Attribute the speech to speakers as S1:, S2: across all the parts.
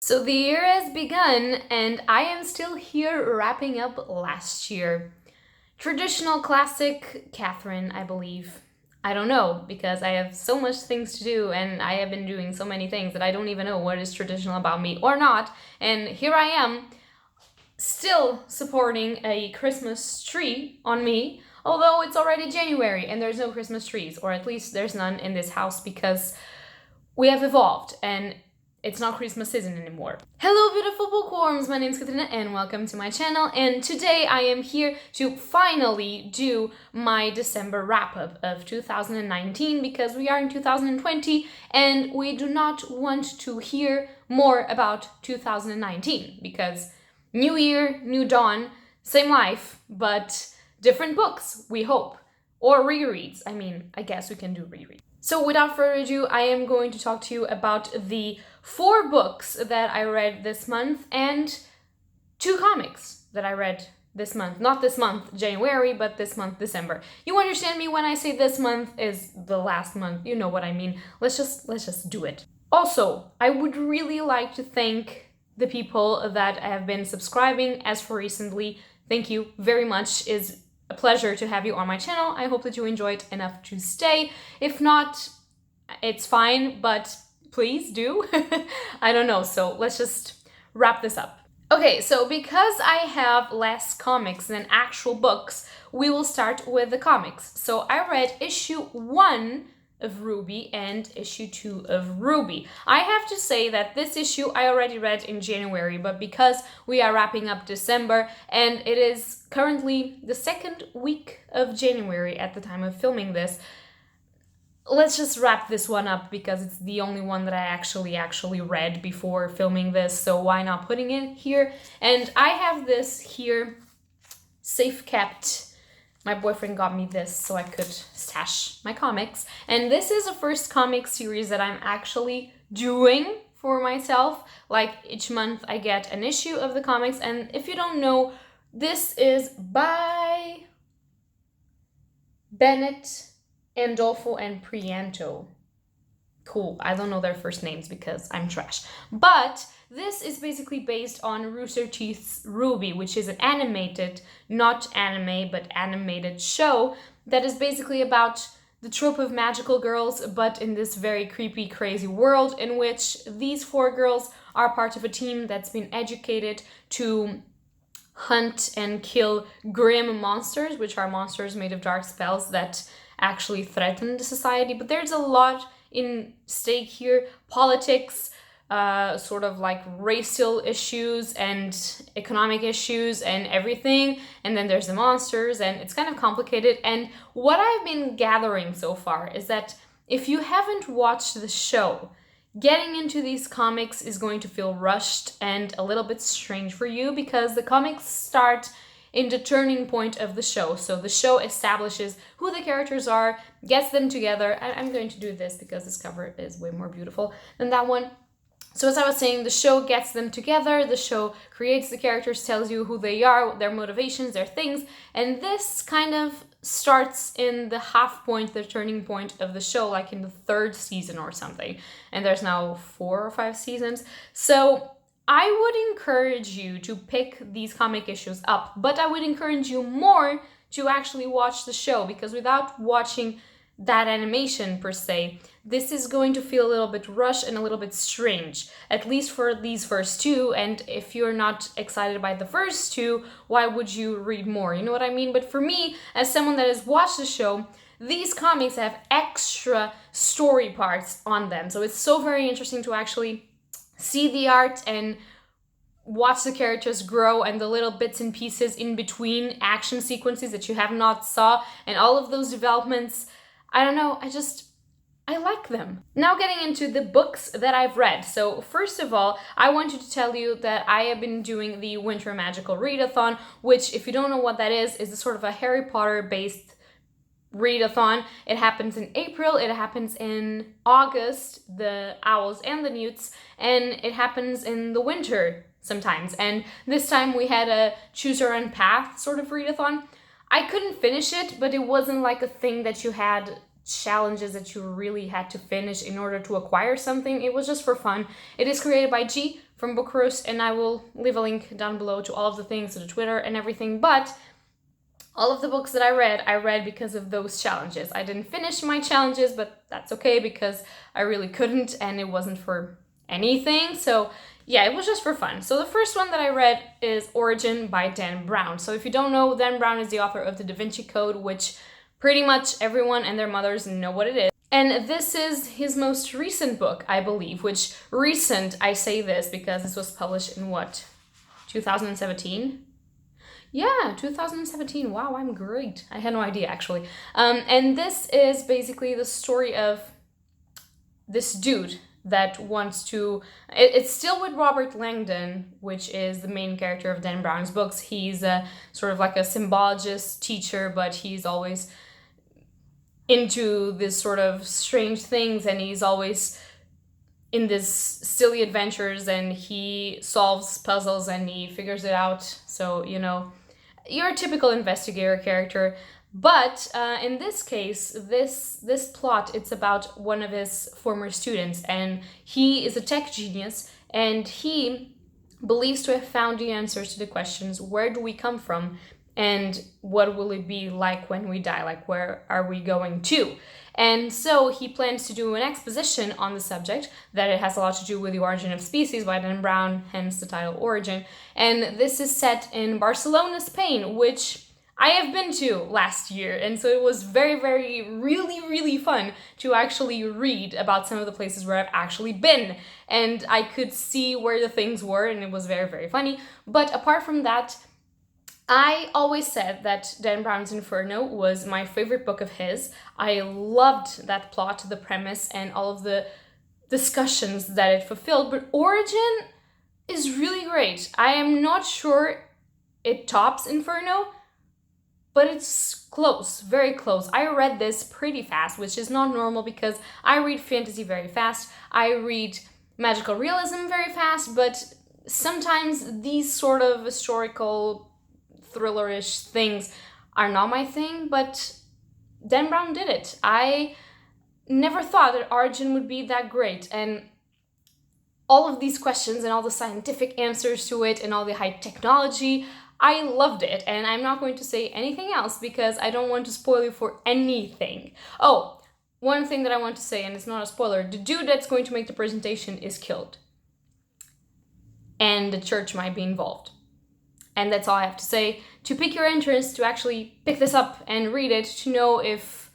S1: So the year has begun, and I am still here wrapping up last year. Traditional classic Catherine, I believe. I don't know, because I have so much things to do, and I have been doing so many things that I don't even know what is traditional about me or not. And here I am, still supporting a Christmas tree on me, although it's already January and there's no Christmas trees, or at least there's none in this house because we have evolved and it's not Christmas season anymore. Hello beautiful bookworms, my name is Katrina and welcome to my channel, and today I am here to finally do my December wrap-up of 2019 because we are in 2020 and we do not want to hear more about 2019 because new year, new dawn, same life, but different books, we hope. Or rereads. I guess we can do rereads. So without further ado, I am going to talk to you about the 4 books that I read this month and 2 comics that I read this month. Not this month, January, but this month, December. You understand me when I say this month is the last month. You know what I mean. Let's just do it. Also, I would really like to thank the people that have been subscribing as for recently. Thank you very much. It's a pleasure to have you on my channel. I hope that you enjoyed enough to stay. If not, it's fine, but please do. I don't know, so let's just wrap this up. Okay, so because I have less comics than actual books, we will start with the comics. So I read issue 1 of Ruby and issue 2 of Ruby. I have to say that this issue I already read in January, but because we are wrapping up December and it is currently the 2nd week of January at the time of filming this, let's just wrap this one up because it's the only one that I actually read before filming this, so why not putting it here? And I have this here safe kept. My boyfriend got me this so I could stash my comics. And this is the first comic series that I'm actually doing for myself. Like each month I get an issue of the comics. And if you don't know, this is by Bennett, Andolfo, and Prianto. Cool. I don't know their first names because I'm trash. But this is basically based on Rooster Teeth's Ruby, which is an animated, not anime, but animated show that is basically about the trope of magical girls, but in this very creepy, crazy world in which these 4 girls are part of a team that's been educated to hunt and kill grim monsters, which are monsters made of dark spells that actually threaten the society. But there's a lot in stake here. Politics, sort of like racial issues and economic issues and everything, and then there's the monsters, and it's kind of complicated. And what I've been gathering so far is that if you haven't watched the show, getting into these comics is going to feel rushed and a little bit strange for you because the comics start in the turning point of the show. So the show establishes who the characters are, gets them together. I'm going to do this because this cover is way more beautiful than that one. So as I was saying, the show gets them together, the show creates the characters, tells you who they are, their motivations, their things, and this kind of starts in the half point, the turning point of the show, like in the 3rd season or something. And there's now 4 or 5 seasons. So I would encourage you to pick these comic issues up, but I would encourage you more to actually watch the show because without watching that animation per se, this is going to feel a little bit rushed and a little bit strange, at least for these first 2. And if you're not excited by the first 2, why would you read more? You know what I mean? But for me, as someone that has watched the show, these comics have extra story parts on them. So it's so very interesting to actually see the art and watch the characters grow and the little bits and pieces in between action sequences that you have not saw and all of those developments. I don't know, I like them. Now getting into the books that I've read. So first of all, I wanted to tell you that I have been doing the Winter Magical Readathon, which if you don't know what that is a sort of a Harry Potter based readathon. It happens in April, it happens in August, the owls and the newts, and it happens in the winter sometimes. And this time we had a choose your own path sort of readathon. I couldn't finish it, but it wasn't like a thing that you had challenges that you really had to finish in order to acquire something. It was just for fun. It is created by G from bookworms, and I will leave a link down below to all of the things, to the Twitter and everything. But all of the books that I read because of those challenges. I didn't finish my challenges, but that's okay because I really couldn't, and it wasn't for anything. So yeah, it was just for fun. So the first one that I read is Origin by Dan Brown. So if you don't know, Dan Brown is the author of the Da Vinci Code, which pretty much everyone and their mothers know what it is. And this is his most recent book, I believe, which recent, I say this because this was published in what, 2017? Yeah, 2017. Wow, I'm great. I had no idea, actually. And this is basically the story of this dude that wants to... It's still with Robert Langdon, which is the main character of Dan Brown's books. He's sort of like a symbologist teacher, but he's always into this sort of strange things, and he's always in this silly adventures, and he solves puzzles and he figures it out. So, you know, you're a typical investigator character. But in this case, this plot, it's about one of his former students, and he is a tech genius, and he believes to have found the answers to the questions, where do we come from, and what will it be like when we die, like where are we going to? And so he plans to do an exposition on the subject, that it has a lot to do with the origin of species by Dan Brown, hence the title Origin. And this is set in Barcelona, Spain, which I have been to last year, and so it was very, really fun to actually read about some of the places where I've actually been, and I could see where the things were, and it was very funny. But apart from that, I always said that Dan Brown's Inferno was my favorite book of his. I loved that plot, the premise, and all of the discussions that it fulfilled, but Origin is really great. I am not sure it tops Inferno, but it's close, very close. I read this pretty fast, which is not normal because I read fantasy very fast. I read magical realism very fast, but sometimes these sort of historical thriller-ish things are not my thing, but Dan Brown did it. I never thought that Origin would be that great, and all of these questions and all the scientific answers to it and all the high technology, I loved it, and I'm not going to say anything else because I don't want to spoil you for anything. Oh, one thing that I want to say, and it's not a spoiler, the dude that's going to make the presentation is killed. And the church might be involved. And that's all I have to say. To pique your interest, to actually pick this up and read it, to know if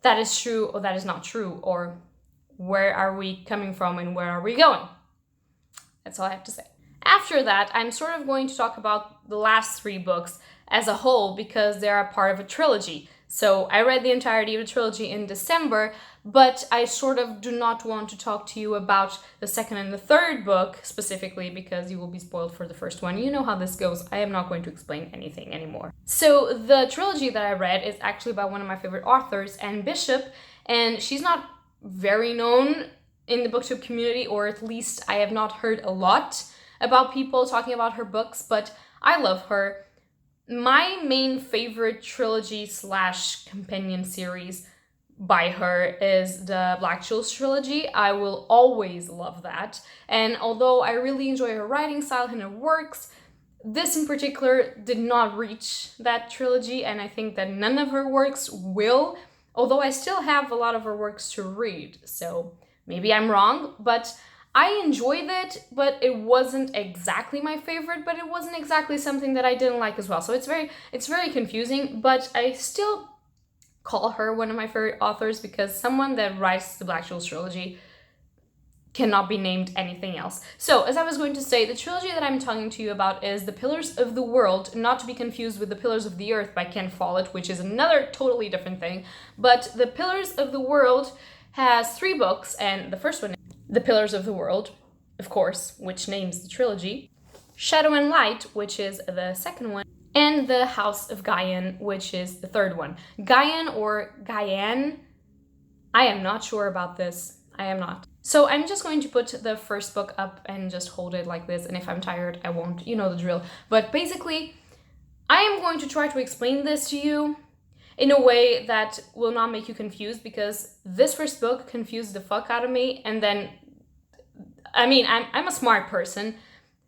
S1: that is true or that is not true, or where are we coming from and where are we going. That's all I have to say. After that, I'm sort of going to talk about the last 3 books as a whole because they are part of a trilogy. So I read the entirety of the trilogy in December, but I sort of do not want to talk to you about the second and the third book specifically because you will be spoiled for the first one. You know how this goes. I am not going to explain anything anymore. So the trilogy that I read is actually by one of my favorite authors, Anne Bishop, and she's not very known in the booktube community, or at least I have not heard a lot about people talking about her books, but I love her. My main favorite trilogy / companion series by her is the Black Jewels trilogy. I will always love that. And although I really enjoy her writing style and her works, this in particular did not reach that trilogy, and I think that none of her works will, although I still have a lot of her works to read. So maybe I'm wrong, but I enjoyed it, but it wasn't exactly my favorite, but it wasn't exactly something that I didn't like as well. So it's very confusing, but I still call her one of my favorite authors because someone that writes the Black Jewels trilogy cannot be named anything else. So, as I was going to say, the trilogy that I'm talking to you about is The Pillars of the World, not to be confused with The Pillars of the Earth by Ken Follett, which is another totally different thing. But The Pillars of the World has 3 books, and the first one, The Pillars of the World, of course, which names the trilogy, Shadow and Light, which is the second one, and The House of Gaian, which is the third one. Gaian or Gaian, I am not sure about this. I am not. So I'm just going to put the first book up and just hold it like this, and if I'm tired, I won't. You know the drill. But basically, I am going to try to explain this to you. in a way that will not make you confused, because this first book confused the fuck out of me. And then, I mean, I'm a smart person.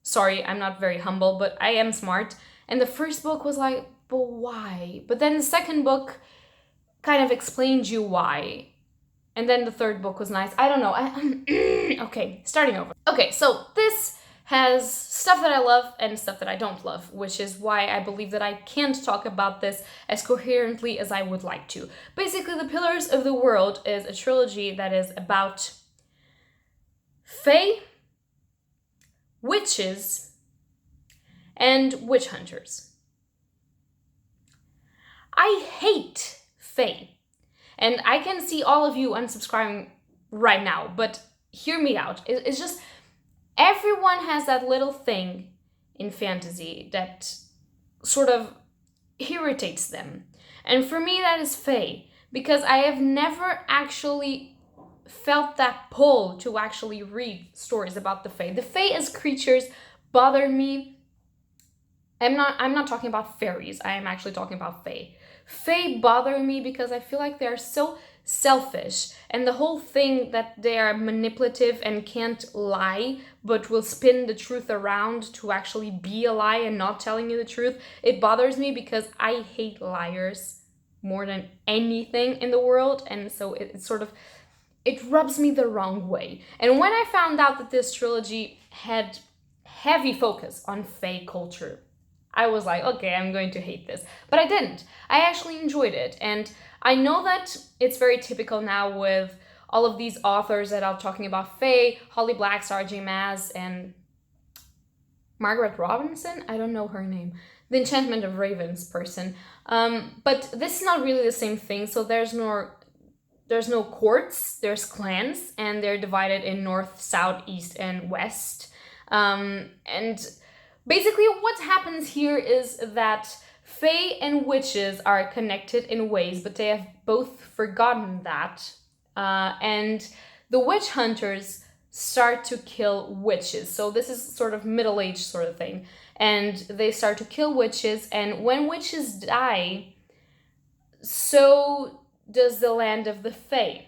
S1: Sorry, I'm not very humble, but I am smart. And the first book was like, but why? But then the second book kind of explained you why. And then the third book was nice. I don't know. Okay, starting over. Okay, so this has stuff that I love and stuff that I don't love, which is why I believe that I can't talk about this as coherently as I would like to. Basically, The Pillars of the World is a trilogy that is about fae, witches, and witch hunters. I hate fae. And I can see all of you unsubscribing right now, but hear me out. It's just, everyone has that little thing in fantasy that sort of irritates them. And for me, that is fae, because I have never actually felt that pull to actually read stories about the fae. The fae as creatures bother me. I'm not talking about fairies. I am actually talking about fae. Fae bother me because I feel like they're so selfish, and the whole thing that they are manipulative and can't lie, but will spin the truth around to actually be a lie and not telling you the truth. It bothers me because I hate liars more than anything in the world, and so it rubs me the wrong way. And when I found out that this trilogy had heavy focus on fae culture, I was like, okay, I'm going to hate this. But I didn't. I actually enjoyed it. And I know that it's very typical now with all of these authors that are talking about fae, Holly Black, Sarah J. Maas, and Margaret Robinson? I don't know her name. The Enchantment of Ravens person. But this is not really the same thing. So there's no courts, there's clans, and they're divided in north, south, east, and west. And basically, what happens here is that fae and witches are connected in ways, but they have both forgotten that. And the witch hunters start to kill witches. So this is sort of middle-aged sort of thing. And they start to kill witches, and when witches die, so does the land of the fae.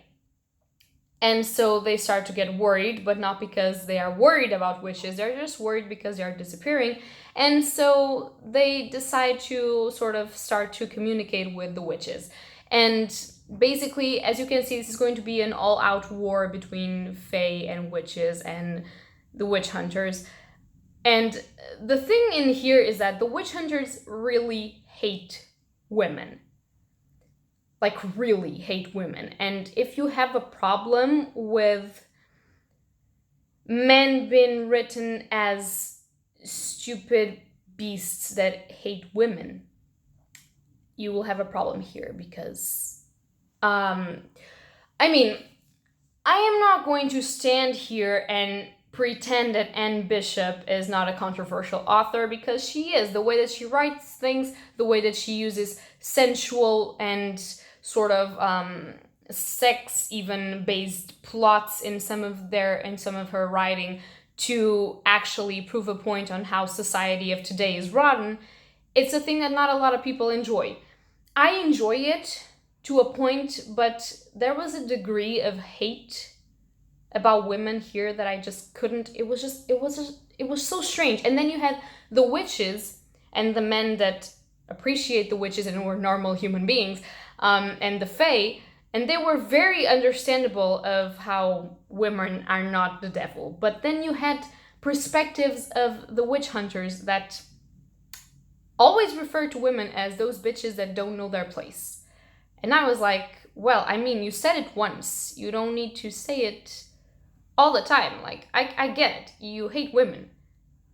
S1: And so they start to get worried, but not because they are worried about witches, they're just worried because they are disappearing. And so they decide to sort of start to communicate with the witches. And basically, as you can see, this is going to be an all-out war between fae and witches and the witch hunters. And the thing in here is that the witch hunters really hate women. Like, really hate women. And if you have a problem with men being written as stupid beasts that hate women, you will have a problem here, because I mean, I am not going to stand here and pretend that Anne Bishop is not a controversial author, because she is. The way that she writes things, the way that she uses sensual and sort of sex even based plots in some of her writing to actually prove a point on how society of today is rotten, it's a thing that not a lot of people enjoy. I enjoy it to a point, but there was a degree of hate about women here that I just couldn't. It was so strange. And then you had the witches and the men that appreciate the witches and were normal human beings, and the fae, and they were very understandable of how women are not the devil. But then you had perspectives of the witch hunters that always refer to women as those bitches that don't know their place. And I was like, well, I mean, you said it once. You don't need to say it all the time. Like, I get it. You hate women.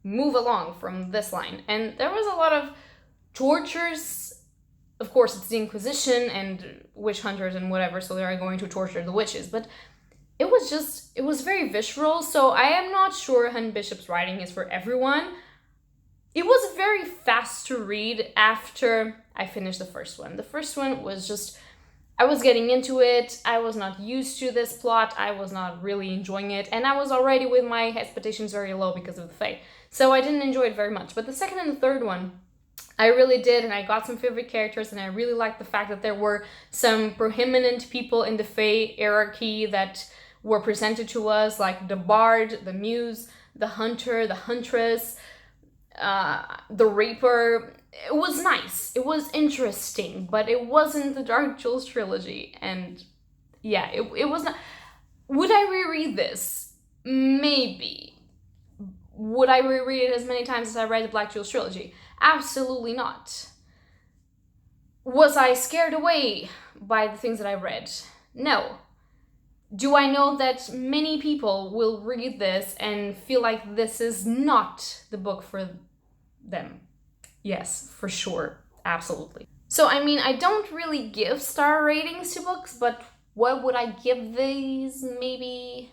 S1: Move along from this line. And there was a lot of tortures. Of course, it's the Inquisition and witch hunters and whatever, so they are going to torture the witches. But it was very visceral, so I am not sure Anne Bishop's writing is for everyone. It was very fast to read after I finished the first one. The first one was just, I was getting into it, I was not used to this plot, I was not really enjoying it, and I was already with my expectations very low because of the fae. So I didn't enjoy it very much. But the second and the third one, I really did, and I got some favorite characters, and I really liked the fact that there were some prominent people in the Fae hierarchy that were presented to us, like the Bard, the Muse, the Hunter, the Huntress, the Reaper. It was nice. It was interesting, but it wasn't the Dark Jules trilogy, and yeah, it was not. Would I reread this? Maybe. Would I reread it as many times as I read the Black Jules trilogy? Absolutely not. Was I scared away by the things that I read? No. Do I know that many people will read this and feel like this is not the book for them? Yes, for sure. Absolutely. So, I mean, I don't really give star ratings to books, but what would I give these? Maybe,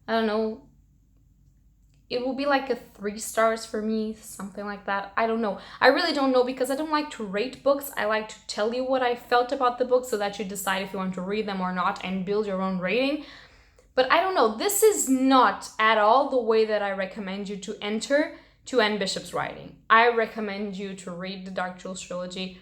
S1: I don't know, it will be like a 3 stars for me, something like that. I don't know. I really don't know, because I don't like to rate books. I like to tell you what I felt about the book so that you decide if you want to read them or not and build your own rating. But I don't know. This is not at all the way that I recommend you to enter to Anne Bishop's writing. I recommend you to read the Dark Jules trilogy,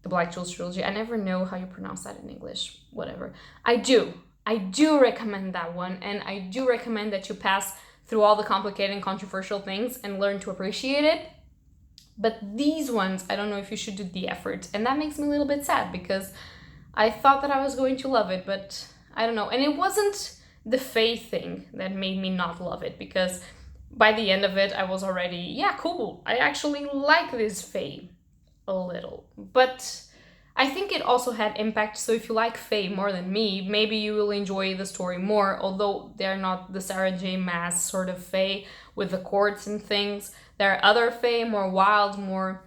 S1: the Black Jules trilogy. I never know how you pronounce that in English. Whatever. I do recommend that one, and I do recommend that you pass through all the complicated and controversial things and learn to appreciate it. But these ones, I don't know if you should do the effort. And that makes me a little bit sad, because I thought that I was going to love it, but I don't know. And it wasn't the Fae thing that made me not love it, because by the end of it, I was already, yeah, cool. I actually like this Fae a little. But I think it also had impact, so if you like Fae more than me, maybe you will enjoy the story more, although they're not the Sarah J. Maas sort of Fae with the courts and things. There are other Fae, more wild, more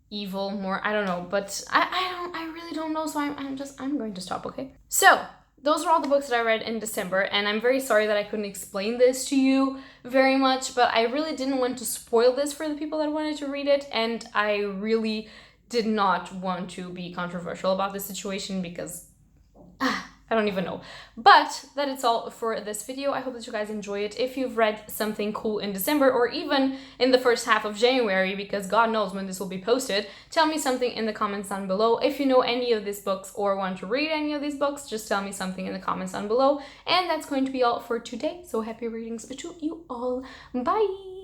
S1: evil, more, I don't know, but I really don't know, so I'm going to stop, okay? So, those are all the books that I read in December, and I'm very sorry that I couldn't explain this to you very much, but I really didn't want to spoil this for the people that wanted to read it, and I really did not want to be controversial about this situation, because I don't even know. But that is all for this video. I hope that you guys enjoy it. If you've read something cool in December, or even in the first half of January, because God knows when this will be posted, tell me something in the comments down below. If you know any of these books or want to read any of these books, just tell me something in the comments down below. And that's going to be all for today. So happy readings to you all. Bye!